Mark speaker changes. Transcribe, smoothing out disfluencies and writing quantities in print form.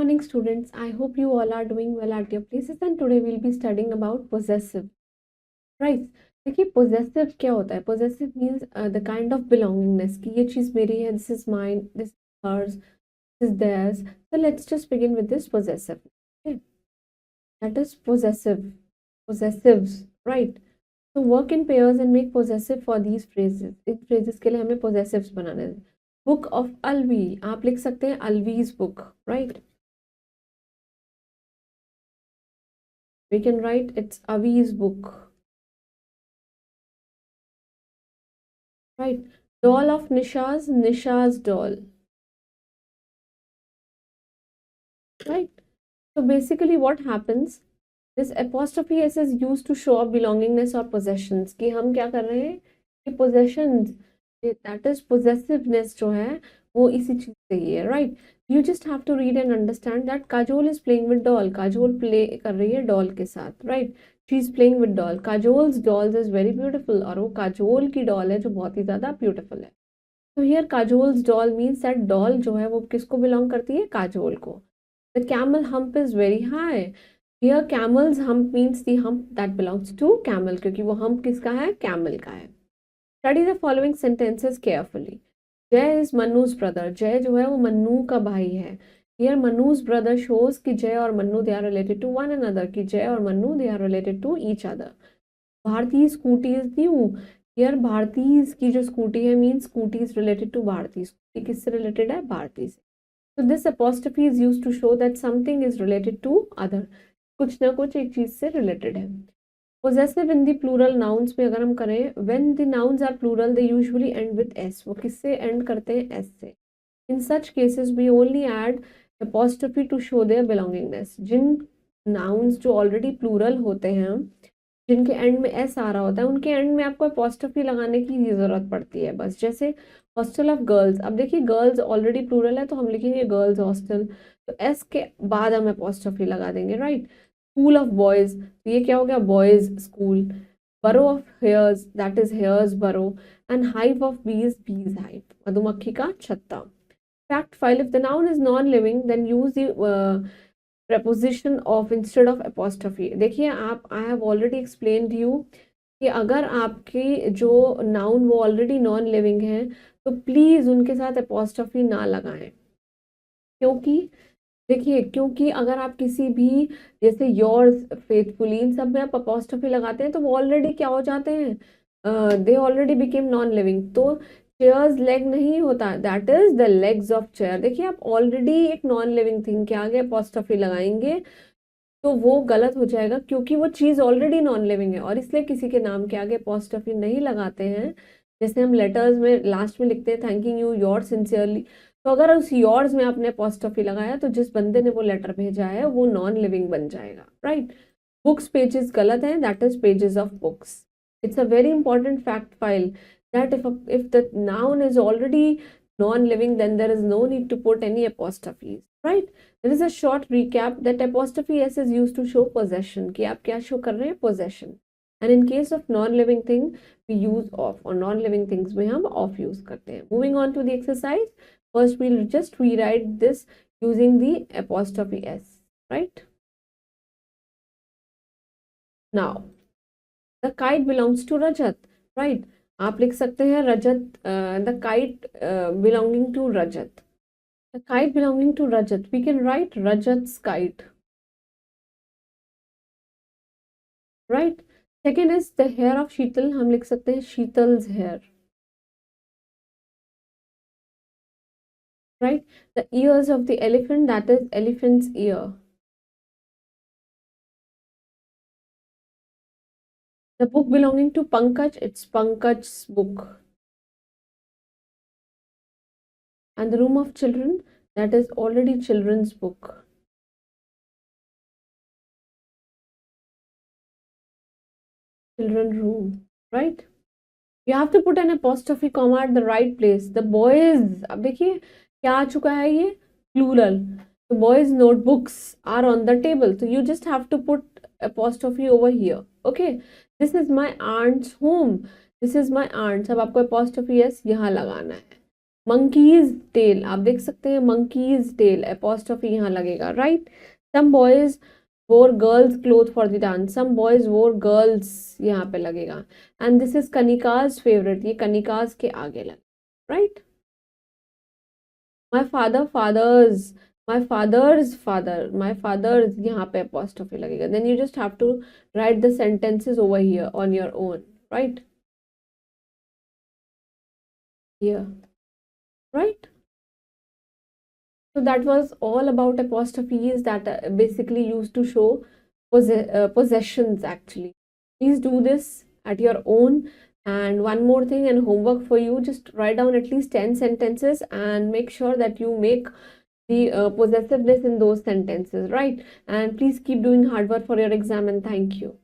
Speaker 1: morning, students. I hope you all are doing well at your places, and today we'll be studying about possessive. Right? देखिए possessive क्या होता है? Possessive means the kind of belongingness कि ये चीज़ मेरी है, this is mine, this is hers, this is theirs. So let's just begin with this possessive. Okay? That is possessive. Possessives, right? So work in pairs and make possessive for these phrases. In phrases के लिए हमें possessives बनाने हैं. Book of Alvi. आप लिख सकते हैं Alvi's book, right? We can write it's Avi's book, right? Doll of Nisha's doll, right? So basically what happens, this apostrophe s is used to show up belongingness or possessions कि हम क्या कर रहे हैं कि possessions, that is possessiveness जो है वो इसी चीज से ही है, right? You just have to read and understand that Kajol is playing with doll. Kajol play कर रही है doll के साथ, right? She is playing with doll. Kajol's dolls is very beautiful और वो काजोल की doll है जो बहुत ही ज्यादा beautiful है. So here Kajol's doll means that doll जो है वो किसको belong करती है? काजोल को. The camel hump is very high. Here camel's hump means the hump that belongs to camel क्योंकि वो hump किसका है? Camel का है. Study the following sentences carefully. Jay is Manu's brother. Jay जो है वो मन्नू का भाई है. Here Manu's brother shows कि Jay और Mannu they are related to one another. कि Jay और Mannu they are related to each other. Bharti scooty is new. Here Bharti की जो scooty है means scooty is related to Bharti. Scooty किससे related है? भारती से. So this apostrophe is used to show that something is related to other. कुछ ना कुछ एक चीज से related है. Possessive in the plural nouns में अगर हम करें, when the nouns are plural they usually end with s. वो किससे end करते हैं? s से. In such cases we only add apostrophe to show their belongingness. Jin nouns जो already plural होते हैं, जिनके end में s आ रहा होता है, उनके end में आपको apostrophe लगाने की जरूरत पड़ती है बस. जैसे हॉस्टल ऑफ गर्ल्स, अब देखिए गर्ल्स ऑलरेडी प्लूरल है तो हम लिखेंगे गर्ल्स हॉस्टल, तो एस के बाद हम apostrophe लगा देंगे, राइट? स्कूल ऑफ बॉयज, तो ये क्या हो गया? Boys school. Burrow of hares, that is hares burrow. And hive of bees, bees hive, मधुमक्खी का छत्ता. Fact file, if the noun is non living then use the preposition of instead of apostrophe. देखिए आप, I have already explained you कि अगर आपकी जो noun वो ऑलरेडी नॉन लिविंग है तो प्लीज उनके साथ apostrophe ना लगाएं. क्योंकि देखिए, क्योंकि अगर आप किसी भी जैसे योर्स फेथफुली इन सब में आप apostrophe लगाते हैं तो वो ऑलरेडी क्या हो जाते हैं? They already became non living. तो चेयर्स लेग नहीं होता, that is the legs of chair. देखिए आप ऑलरेडी एक नॉन लिविंग थिंग के आगे apostrophe लगाएंगे तो वो गलत हो जाएगा क्योंकि वो चीज ऑलरेडी नॉन लिविंग है, और इसलिए किसी के नाम के आगे apostrophe नहीं लगाते हैं. जैसे हम लेटर्स में लास्ट में लिखते हैं थैंकिंग यू योर सिंसियरली, तो अगर उस योर्स में आपने apostrophe लगाया तो जिस बंदे ने वो लेटर भेजा है वो नॉन लिविंग बन जाएगा, राइट? बुक्स पेजेस गलत है, that is pages of books. It's a very important fact file that if the noun is already non-living then there is no need to put any apostrophes, right? There is a short recap that apostrophe s is used to show possession कि आप क्या show कर रहे हैं? possession. And in case of non-living thing we use off, और non-living things में हम off use करते हैं. Moving on to the exercise, first we'll just rewrite this using the apostrophe s, right? Now the kite belongs to Rajat, right? आप लिख सकते हैं Rajat, the kite belonging to Rajat. The kite belonging to Rajat, we can write Rajat's kite, right? Second is the hair of Sheetal, हम लिख सकते हैं Sheetal's hair, right? The ears of the elephant, that is elephant's ear. The book belonging to Pankaj, it's Pankaj's book. And the room of children, that is already children's book. Children room, right? You have to put an apostrophe comma at the right place. The boys, अब देखिए क्या आ चुका है ये? Plural. The boys' notebooks are on the table. So you just have to put apostrophe over here. Okay. This is my aunt's home. This is my aunt's. अब आपको apostrophe s यहाँ लगाना है. monkeys tail, आप देख सकते हैं monkeys tail, apostrophe यहाँ लगेगा, right? Some boys wore girls clothes for the dance, some boys wore girls यहाँ पे लगेगा, and this is Kanika's favorite, ये कनिकाज के आगे लगे, right? My father fathers, my father's father, my father's यहाँ पे apostrophe लगेगा, then you just have to write the sentences over here on your own, right? Here, right? So that was all about apostrophes that are basically used to show possessions actually. Please do this at your own. And one more thing and homework for you, just write down at least 10 sentences and make sure that you make the possessiveness in those sentences, right? And please keep doing hard work for your exam, and thank you.